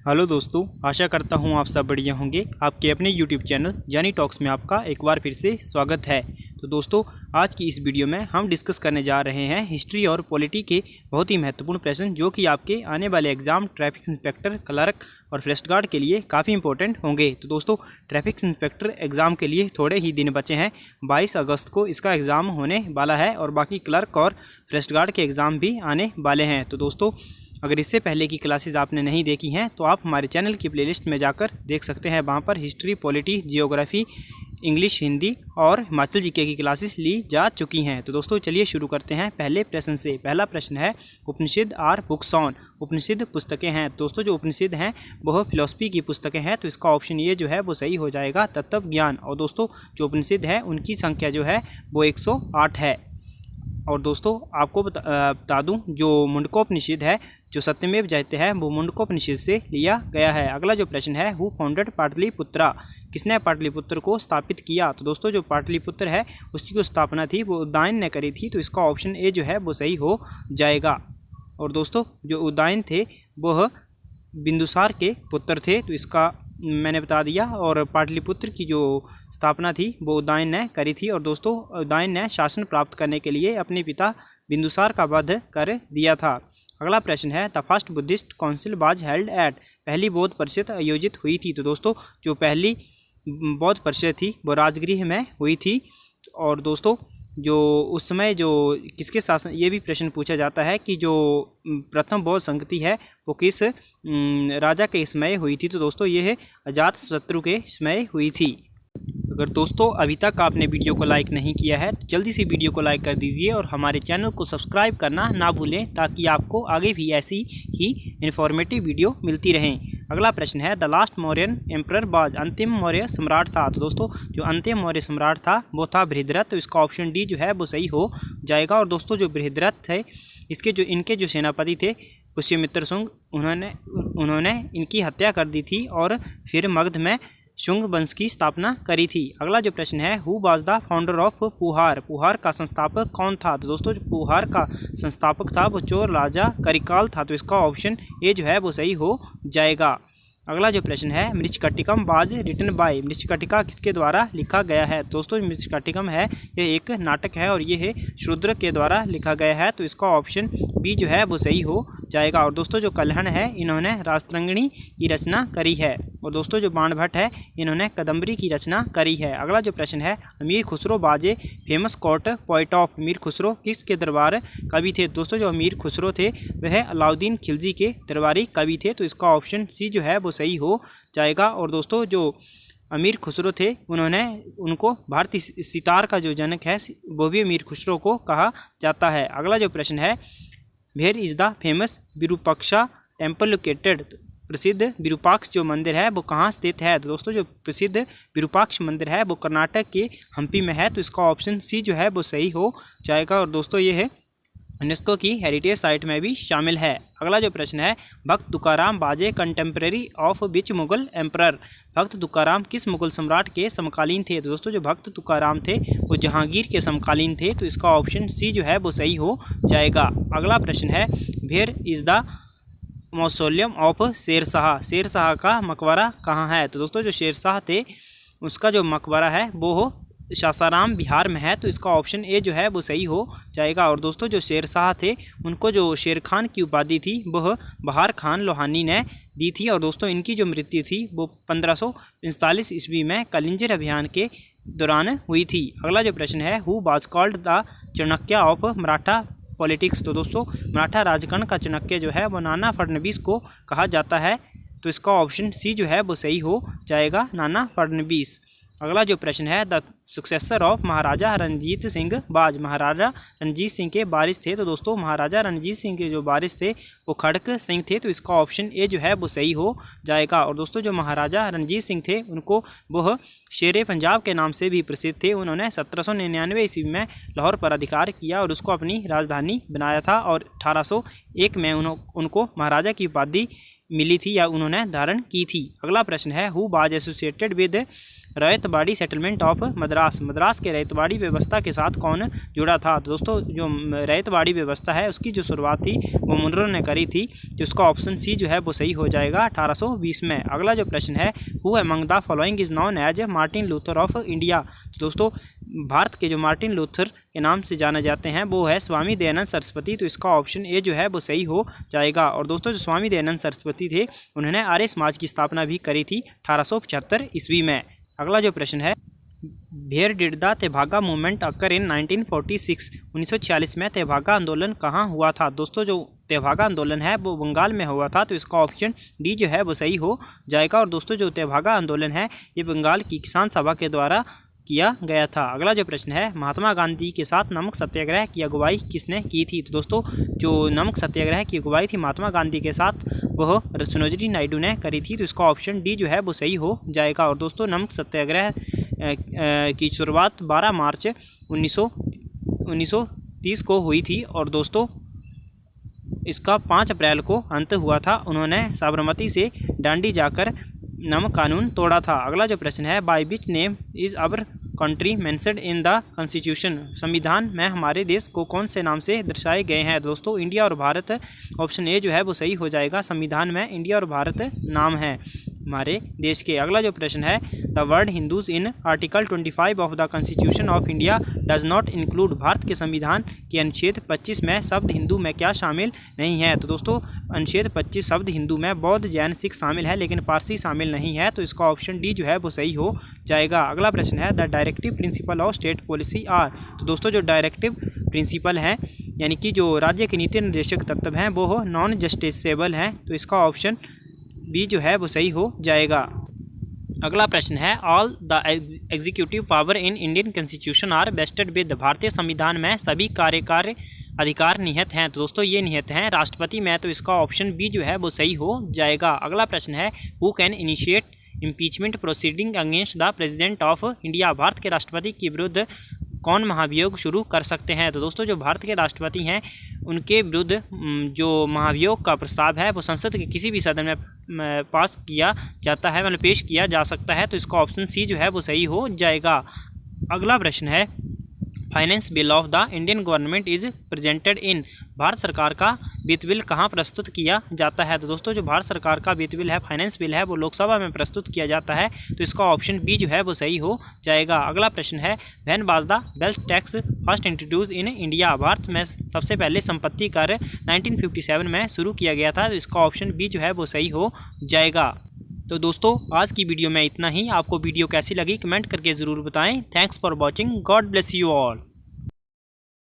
Hello दोस्तों, आशा करता हूँ आप सब बढ़िया होंगे। आपके अपने YouTube चैनल जानी टॉक्स में आपका एक बार फिर से स्वागत है। तो दोस्तों, आज की इस वीडियो में हम डिस्कस करने जा रहे हैं हिस्ट्री और पॉलिटी के बहुत ही महत्वपूर्ण प्रश्न जो कि आपके आने वाले एग्जाम ट्रैफिक इंस्पेक्टर, क्लर्क और फॉरेस्ट गार्ड के लिए काफ़ी इंपॉर्टेंट होंगे। तो दोस्तों, ट्रैफिक इंस्पेक्टर एग्ज़ाम के लिए थोड़े ही दिन बचे हैं। 22 अगस्त को इसका एग्ज़ाम होने वाला है और बाकी क्लर्क और फॉरेस्ट गार्ड के एग्ज़ाम भी आने वाले हैं। तो दोस्तों, अगर इससे पहले की क्लासेस आपने नहीं देखी हैं तो आप हमारे चैनल की प्लेलिस्ट में जाकर देख सकते हैं। वहाँ पर history, polity, geography, English, Hindi और हिमाचल जीके की क्लासेस ली जा चुकी हैं। तो दोस्तों, चलिए शुरू करते हैं पहले प्रश्न से। पहला प्रश्न है, उपनिषद आर बुक्स ऑन। उपनिषद पुस्तकें हैं। दोस्तों, जो उपनिषद हैं वह फिलॉसफी की पुस्तकें हैं, तो इसका ऑप्शन ये जो है वो सही हो जाएगा, तत्व ज्ञान। और दोस्तों, जो उपनिषद है उनकी संख्या जो है वो 108 है। और दोस्तों, आपको बता दूं, जो मुंडकोपनिषद है, जो सत्यमेव जयते है, वो मुंडकोपनिषद से लिया गया है। अगला जो प्रश्न है, हु फाउंडेड पाटलिपुत्रा। किसने पाटलिपुत्र को स्थापित किया। तो दोस्तों, जो पाटलिपुत्र है उसकी जो स्थापना थी वो उदयन ने करी थी, तो इसका ऑप्शन ए जो है वो सही हो जाएगा। और दोस्तों, जो उदयन थे वह बिंदुसार के पुत्र थे, तो इसका मैंने बता दिया। और पाटलिपुत्र की जो स्थापना थी वो उदयन ने करी थी। और दोस्तों, उदयन ने शासन प्राप्त करने के लिए अपने पिता बिंदुसार का वध कर दिया था। अगला प्रश्न है, the first Buddhist council was held at. पहली बौद्ध परिषद आयोजित हुई थी। तो दोस्तों, जो पहली बौद्ध परिषद थी वो राजगृह में हुई थी। और दोस्तों, जो उस समय जो किसके शासन, ये भी प्रश्न पूछा जाता है कि जो प्रथम बौद्ध संगति है वो किस राजा के समय हुई थी। तो दोस्तों, ये है अजातशत्रु के समय हुई थी। अगर दोस्तों अभी तक आपने वीडियो को लाइक नहीं किया है तो जल्दी से वीडियो को लाइक कर दीजिए और हमारे चैनल को सब्सक्राइब करना ना भूलें, ताकि आपको आगे भी ऐसी ही इन्फॉर्मेटिव वीडियो मिलती रहें। अगला प्रश्न है, the last Mauryan emperor was. अंतिम मौर्य सम्राट था। तो दोस्तों, जो अंतिम मौर्य सम्राट था वो था बृहद्रथ, तो इसका ऑप्शन डी जो है वो सही हो जाएगा। और दोस्तों, जो बृहद्रथ थे इनके जो सेनापति थे पुष्यमित्र शुंग, उन्होंने इनकी हत्या कर दी थी और फिर मगध में शुंग वंश की स्थापना करी थी। अगला जो प्रश्न है, who was the founder of Puhar. Puhar का संस्थापक कौन था। तो दोस्तों, जो पुहार का संस्थापक था वो चोर राजा करिकाल था, तो इसका ऑप्शन ए जो है वो सही हो जाएगा। अगला जो प्रश्न है, Mrichchhakatikam was written by. Mrichchhakatika किसके द्वारा लिखा गया है। दोस्तों, मृच्छकटिकम है ये एक नाटक है और ये है शूद्र के द्वारा लिखा गया है, तो इसका ऑप्शन बी जो है वो सही हो जाएगा। और दोस्तों, जो कल्हण है इन्होंने राजतरंगिणी की रचना करी है। और दोस्तों, जो बाणभट्ट है इन्होंने कदम्बरी की रचना करी है। अगला जो प्रश्न है, अमीर खुसरो बाजे फेमस कोर्ट पोइट ऑफ। अमीर खुसरो किसके दरबार कवि थे। दोस्तों, जो अमीर खुसरो थे वह अलाउद्दीन खिलजी के दरबारी कवि थे, तो इसका ऑप्शन सी जो है वो सही हो जाएगा। और दोस्तों, जो अमीर खुसरो थे उनको भारतीय सितार का जो जनक है वो भी अमीर खुसरो को कहा जाता है। अगला जो प्रश्न है, where is the famous Virupaksha temple located. प्रसिद्ध विरूपाक्ष जो मंदिर है वो कहाँ स्थित है। तो दोस्तों, जो प्रसिद्ध विरूपाक्ष मंदिर है वो कर्नाटक के हम्पी में है, तो इसका ऑप्शन सी जो है वो सही हो जाएगा। और दोस्तों, ये है यूनेस्को की हेरिटेज साइट में भी शामिल है। अगला जो प्रश्न है, भक्त तुकाराम बाजे contemporary of which Mughal emperor. भक्त तुकाराम किस मुगल सम्राट के समकालीन थे। तो दोस्तों, जो भक्त तुकाराम थे वो जहांगीर के समकालीन थे, तो इसका ऑप्शन सी जो है वो सही हो जाएगा। अगला प्रश्न है, where is the mausoleum of Sher Shah. Sher Shah का मकबरा कहाँ है। तो दोस्तों, जो शेरशाह थे उसका जो मकबरा है वो सासाराम बिहार में है, तो इसका ऑप्शन ए जो है वो सही हो जाएगा। और दोस्तों, जो शेरशाह थे उनको जो शेर खान की उपाधि थी वह बहार खान लोहानी ने दी थी। और दोस्तों, इनकी जो मृत्यु थी वो 1545 ईस्वी में कलिंजर अभियान के दौरान हुई थी। अगला जो प्रश्न है, who was called the Chanakya of Maratha politics. तो दोस्तों, मराठा राजकारण का चाणक्य जो है वो नाना फडणवीस को कहा जाता है, तो इसका ऑप्शन सी जो है वो सही हो जाएगा, नाना फडणवीस। अगला जो प्रश्न है, द सक्सेसर ऑफ महाराजा रणजीत सिंह बाज। महाराजा रणजीत सिंह के वारिस थे। तो दोस्तों, महाराजा रणजीत सिंह के जो वारिस थे वो खड़क सिंह थे, तो इसका ऑप्शन ए जो है वो सही हो जाएगा। और दोस्तों, जो महाराजा रणजीत सिंह थे उनको वह शेरे पंजाब के नाम से भी प्रसिद्ध थे। उन्होंने 1799 ईस्वी में लाहौर पर अधिकार किया और उसको अपनी राजधानी बनाया था, और 1801 में उनको महाराजा की उपाधि मिली थी या उन्होंने धारण की थी। अगला प्रश्न है who was associated with ryotwari settlement of Madras. Madras के रैयतवाड़ी व्यवस्था के साथ कौन जुड़ा था। तो दोस्तों जो रैयतवाड़ी व्यवस्था है उसकी जो शुरुआत थी वो मुनरो ने करी थी, तो इसका ऑप्शन सी जो है वो सही हो जाएगा 1820 में। अगला जो प्रश्न है who among the following is known as Martin Luther of India. तो दोस्तों भारत के जो मार्टिन लूथर के नाम से जाने जाते हैं वो है स्वामी दयानंद सरस्वती, तो इसका ऑप्शन ए जो है वो सही हो जाएगा। और दोस्तों जो स्वामी दयानंद सरस्वती थे उन्होंने आर्य समाज की स्थापना भी करी थी 1875 ईस्वी में। अगला जो प्रश्न है where did the Tebhaga movement occur in 1946। 1946 में तेभागा आंदोलन कहाँ हुआ था। दोस्तों जो तेभागा आंदोलन है वो बंगाल में हुआ था, तो इसका ऑप्शन डी जो है वो सही हो जाएगा। और दोस्तों जो तेभागा आंदोलन है ये बंगाल की किसान सभा के द्वारा किया गया था। अगला जो प्रश्न है महात्मा गांधी के साथ नमक सत्याग्रह की अगुवाई किसने की थी। तो दोस्तों जो नमक सत्याग्रह की अगुवाई थी महात्मा गांधी के साथ वह सरोजिनी नायडू ने करी थी, तो इसका ऑप्शन डी जो है वो सही हो जाएगा। और दोस्तों नमक सत्याग्रह की शुरुआत 12 मार्च 1930 को हुई थी और दोस्तों इसका 5 अप्रैल को अंत हुआ था। उन्होंने साबरमती से दांडी जाकर नमक कानून तोड़ा था। अगला जो प्रश्न है by which name is our country mentioned in the constitution. संविधान में हमारे देश को कौन से नाम से दर्शाए गए हैं। दोस्तों इंडिया और भारत, ऑप्शन ए जो है वो सही हो जाएगा। संविधान में इंडिया और भारत नाम है हमारे देश के। अगला जो प्रश्न है the word Hindus in article 25 of the constitution of India does not include. Bharat के संविधान के अनुच्छेद 25 में शब्द हिंदू में क्या शामिल नहीं है। तो दोस्तों अनुच्छेद 25 शब्द हिंदू में बौद्ध, जैन, सिख शामिल है लेकिन पारसी शामिल नहीं है, तो इसका ऑप्शन डी जो है वो सही हो जाएगा। अगला प्रश्न है the directive principle of state policy are. तो दोस्तों जो डायरेक्टिव प्रिंसिपल है यानी कि जो राज्य के नीति निर्देशक तत्व हैं वो नॉन जस्टिसेबल हैं, तो इसका ऑप्शन बी जो है वो सही हो जाएगा। अगला प्रश्न है all the executive power in Indian constitution are vested with. भारतीय संविधान में सभी कार्यकारी अधिकार निहित हैं, तो दोस्तों ये निहित हैं राष्ट्रपति में, तो इसका ऑप्शन बी जो है वो सही हो जाएगा। अगला प्रश्न है who can initiate impeachment proceeding against the president of India. Bharat के राष्ट्रपति के विरुद्ध कौन महाभियोग शुरू कर सकते हैं। तो दोस्तों जो भारत के राष्ट्रपति हैं उनके विरुद्ध जो महाभियोग का प्रस्ताव है वो संसद के किसी भी सदन में पास किया जाता है, मतलब पेश किया जा सकता है, तो इसका ऑप्शन सी जो है वो सही हो जाएगा। अगला प्रश्न है finance bill of the Indian government is presented in. Bharat सरकार का वित्त बिल कहाँ प्रस्तुत किया जाता है। तो दोस्तों जो भारत सरकार का वित्त बिल है, फाइनेंस बिल है, वो लोकसभा में प्रस्तुत किया जाता है, तो इसका ऑप्शन बी जो है वो सही हो जाएगा। अगला प्रश्न है when was the wealth tax first introduce in India. Bharat में सबसे पहले संपत्ति कर 1957 में शुरू किया गया था, तो इसका ऑप्शन बी जो है वो सही हो जाएगा। तो दोस्तों आज की वीडियो में इतना ही। आपको वीडियो कैसी लगी कमेंट करके ज़रूर बताएं। Thanks for watching, God bless you all.